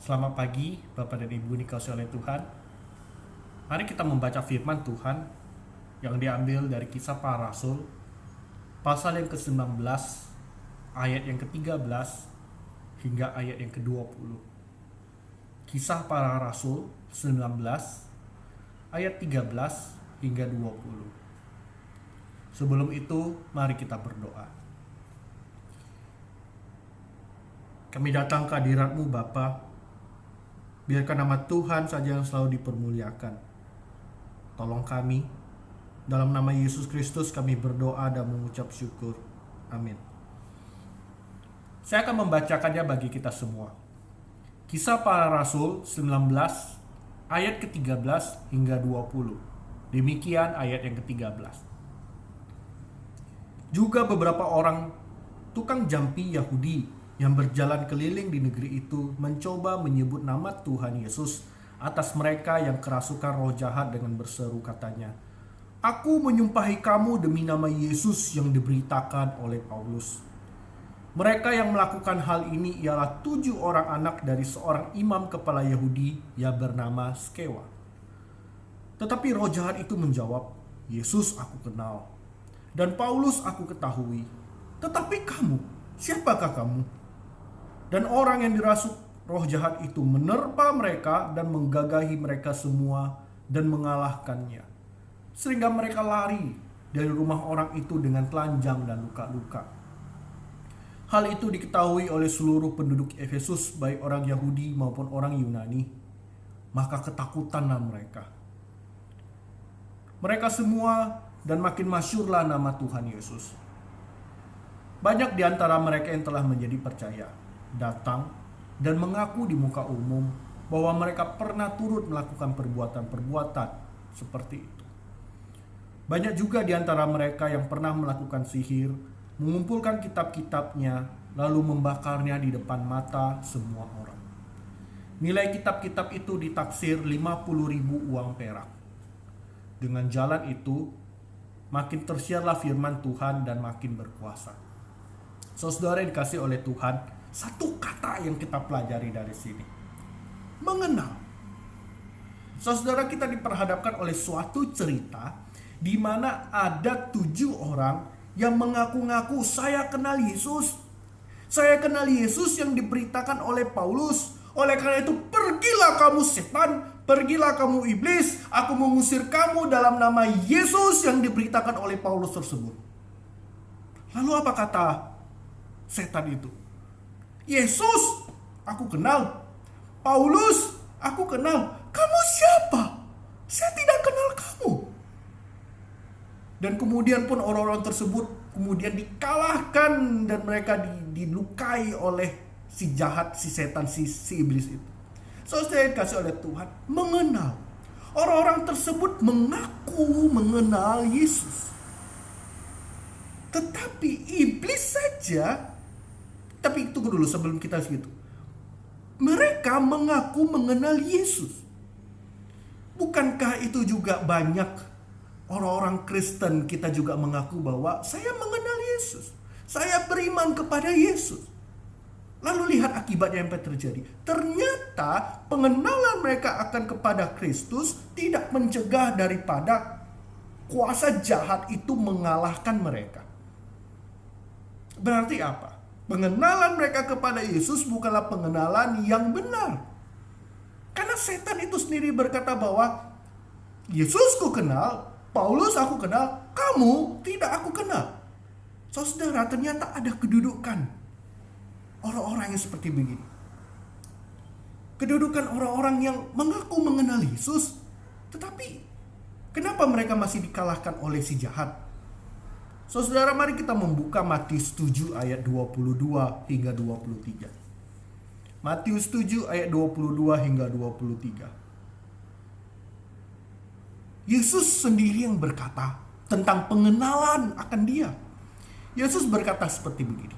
Selamat pagi Bapak dan Ibu dikasihi oleh Tuhan. Mari kita membaca firman Tuhan yang diambil dari Kisah Para Rasul pasal yang ke-19 ayat yang ke-13 hingga ayat yang ke-20. Kisah Para Rasul 19 ayat 13 hingga 20. Sebelum itu mari kita berdoa. Kami datang ke hadirat-Mu Bapa. Biarkan nama Tuhan saja yang selalu dipermuliakan. Tolong kami. Dalam nama Yesus Kristus kami berdoa dan mengucap syukur. Amin. Saya akan membacakannya bagi kita semua. Kisah Para Rasul 19 ayat ke-13 hingga 20. Demikian ayat yang ke-13. Juga beberapa orang tukang jampi Yahudi yang berjalan keliling di negeri itu mencoba menyebut nama Tuhan Yesus atas mereka yang kerasukan roh jahat dengan berseru katanya, "Aku menyumpahi kamu demi nama Yesus yang diberitakan oleh Paulus." Mereka yang melakukan hal ini ialah 7 orang anak dari seorang imam kepala Yahudi yang bernama Skewa. Tetapi roh jahat itu menjawab, "Yesus aku kenal, dan Paulus aku ketahui. Tetapi kamu, siapakah kamu?" Dan orang yang dirasuk roh jahat itu menerpa mereka dan menggagahi mereka semua dan mengalahkannya, sehingga mereka lari dari rumah orang itu dengan telanjang dan luka-luka. Hal itu diketahui oleh seluruh penduduk Efesus, baik orang Yahudi maupun orang Yunani. Maka ketakutanlah mereka. Mereka semua dan makin masyhurlah nama Tuhan Yesus. Banyak di antara mereka yang telah menjadi percaya datang dan mengaku di muka umum bahwa mereka pernah turut melakukan perbuatan-perbuatan seperti itu. Banyak juga di antara mereka yang pernah melakukan sihir, mengumpulkan kitab-kitabnya, lalu membakarnya di depan mata semua orang. Nilai kitab-kitab itu ditaksir 50.000 uang perak. Dengan jalan itu, makin tersiarlah firman Tuhan dan makin berkuasa. Saudara yang dikasih oleh Tuhan, satu kata yang kita pelajari dari sini, mengenal. Saudara, kita diperhadapkan oleh suatu cerita di mana ada 7 orang yang mengaku-ngaku, "Saya kenal Yesus. Saya kenal Yesus yang diberitakan oleh Paulus. Oleh karena itu, pergilah kamu setan, pergilah kamu iblis. Aku mengusir kamu dalam nama Yesus yang diberitakan oleh Paulus tersebut." Lalu apa kata setan itu? "Yesus, aku kenal. Paulus, aku kenal. Kamu siapa? Saya tidak kenal kamu." Dan kemudian pun orang-orang tersebut kemudian dikalahkan dan mereka dilukai oleh si jahat, si setan, si iblis itu. Saudara dikasih oleh Tuhan, mengenal. Orang-orang tersebut mengaku mengenal Yesus. Tetapi iblis saja, tapi tunggu dulu sebelum kita segitu. Mereka mengaku mengenal Yesus. Bukankah itu juga banyak orang-orang Kristen kita juga mengaku bahwa saya mengenal Yesus, saya beriman kepada Yesus. Lalu lihat akibatnya yang terjadi. Ternyata pengenalan mereka akan kepada Kristus tidak mencegah daripada kuasa jahat itu mengalahkan mereka. Berarti apa? Pengenalan mereka kepada Yesus bukanlah pengenalan yang benar. Karena setan itu sendiri berkata bahwa Yesus ku kenal, Paulus aku kenal, kamu tidak aku kenal. Saudara, ternyata ada kedudukan orang-orang yang seperti begini. Kedudukan orang-orang yang mengaku mengenal Yesus, tetapi kenapa mereka masih dikalahkan oleh si jahat? Saudara, mari kita membuka Matius 7 ayat 22 hingga 23. Matius 7 ayat 22 hingga 23. Yesus sendiri yang berkata tentang pengenalan akan Dia. Yesus berkata seperti begini.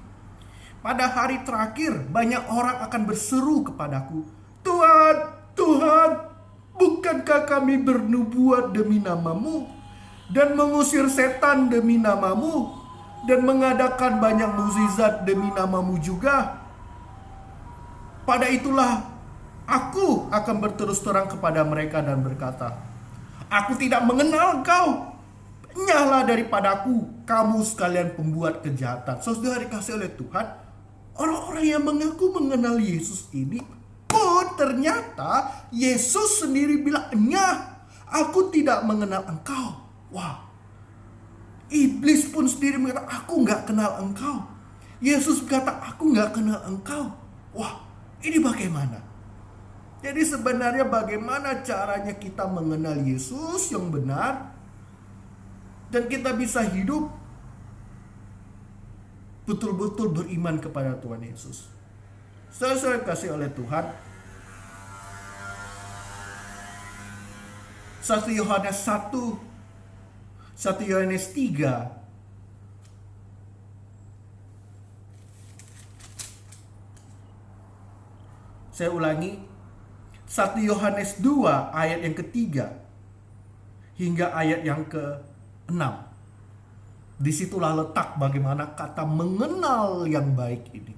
"Pada hari terakhir banyak orang akan berseru kepadaku, 'Tuhan, Tuhan, bukankah kami bernubuat demi nama-Mu dan mengusir setan demi nama-Mu dan mengadakan banyak mukjizat demi nama-Mu juga?' Pada itulah Aku akan berterus terang kepada mereka dan berkata, aku tidak mengenal engkau. Nyala daripadaku, kamu sekalian pembuat kejahatan. Saudara dikasih oleh Tuhan, orang-orang yang mengaku mengenal Yesus ini pun ternyata Yesus sendiri bilang, nyah, aku tidak mengenal engkau. Wah, iblis pun sendiri berkata, aku gak kenal engkau. Yesus berkata, aku gak kenal engkau. Wah, ini bagaimana? Jadi sebenarnya bagaimana caranya kita mengenal Yesus yang benar dan kita bisa hidup betul-betul beriman kepada Tuhan Yesus. Saya kasih oleh Tuhan, 1 Yohanes 1, 1 Yohanes 3, saya ulangi, 1 Yohanes 2 ayat yang ketiga hingga ayat yang ke-6. Disitulah letak bagaimana kata mengenal yang baik ini.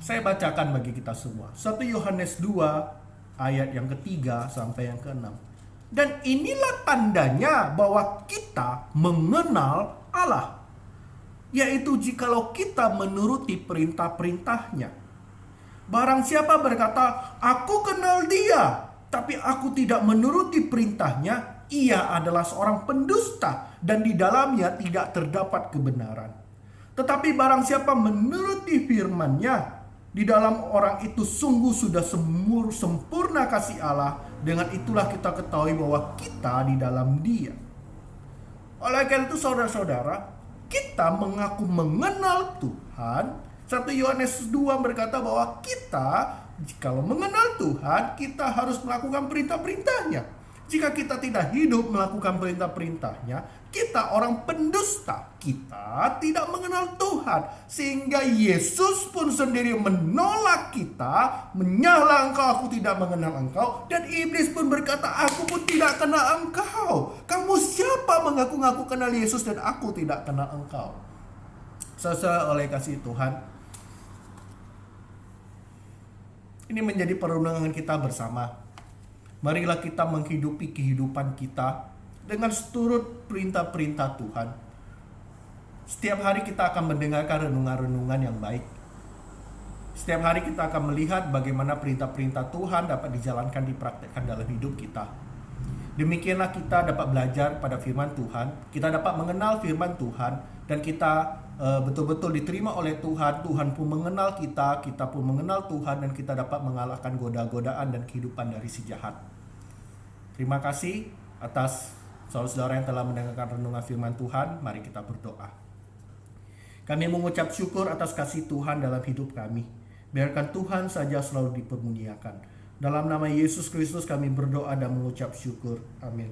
Saya bacakan bagi kita semua. 1 Yohanes 2 ayat yang ketiga sampai yang ke-6. Dan inilah tandanya bahwa kita mengenal Allah, yaitu jikalau kita menuruti perintah-perintahnya. Barang siapa berkata, aku kenal dia, tapi aku tidak menuruti perintahnya, ia adalah seorang pendusta dan di dalamnya tidak terdapat kebenaran. Tetapi barang siapa menuruti firman-Nya, di dalam orang itu sungguh sudah sempurna kasih Allah. Dengan itulah kita ketahui bahwa kita di dalam Dia. Oleh karena itu saudara-saudara, kita mengaku mengenal Tuhan. 1 Yohanes 2 berkata bahwa kita, jikalau mengenal Tuhan, kita harus melakukan perintah-perintahnya. Jika kita tidak hidup melakukan perintah-perintahnya, kita orang pendusta. Kita tidak mengenal Tuhan. Sehingga Yesus pun sendiri menolak kita. Menyala engkau, aku tidak mengenal engkau. Dan iblis pun berkata, aku pun tidak kenal engkau. Kamu siapa mengaku-ngaku kenal Yesus dan aku tidak kenal engkau? Sesuai oleh kasih Tuhan, ini menjadi perundungan kita bersama. Marilah kita menghidupi kehidupan kita dengan seturut perintah-perintah Tuhan. Setiap hari kita akan mendengarkan renungan-renungan yang baik. Setiap hari kita akan melihat bagaimana perintah-perintah Tuhan dapat dijalankan, dipraktekkan dalam hidup kita. Demikianlah kita dapat belajar pada firman Tuhan. Kita dapat mengenal firman Tuhan. Dan kita betul-betul diterima oleh Tuhan. Tuhan pun mengenal kita. Kita pun mengenal Tuhan. Dan kita dapat mengalahkan goda-godaan dan kehidupan dari si jahat. Terima kasih atas saudara-saudara yang telah mendengarkan renungan firman Tuhan. Mari kita berdoa. Kami mengucap syukur atas kasih Tuhan dalam hidup kami. Biarkan Tuhan saja selalu dipermuliakan. Dalam nama Yesus Kristus kami berdoa dan mengucap syukur. Amin.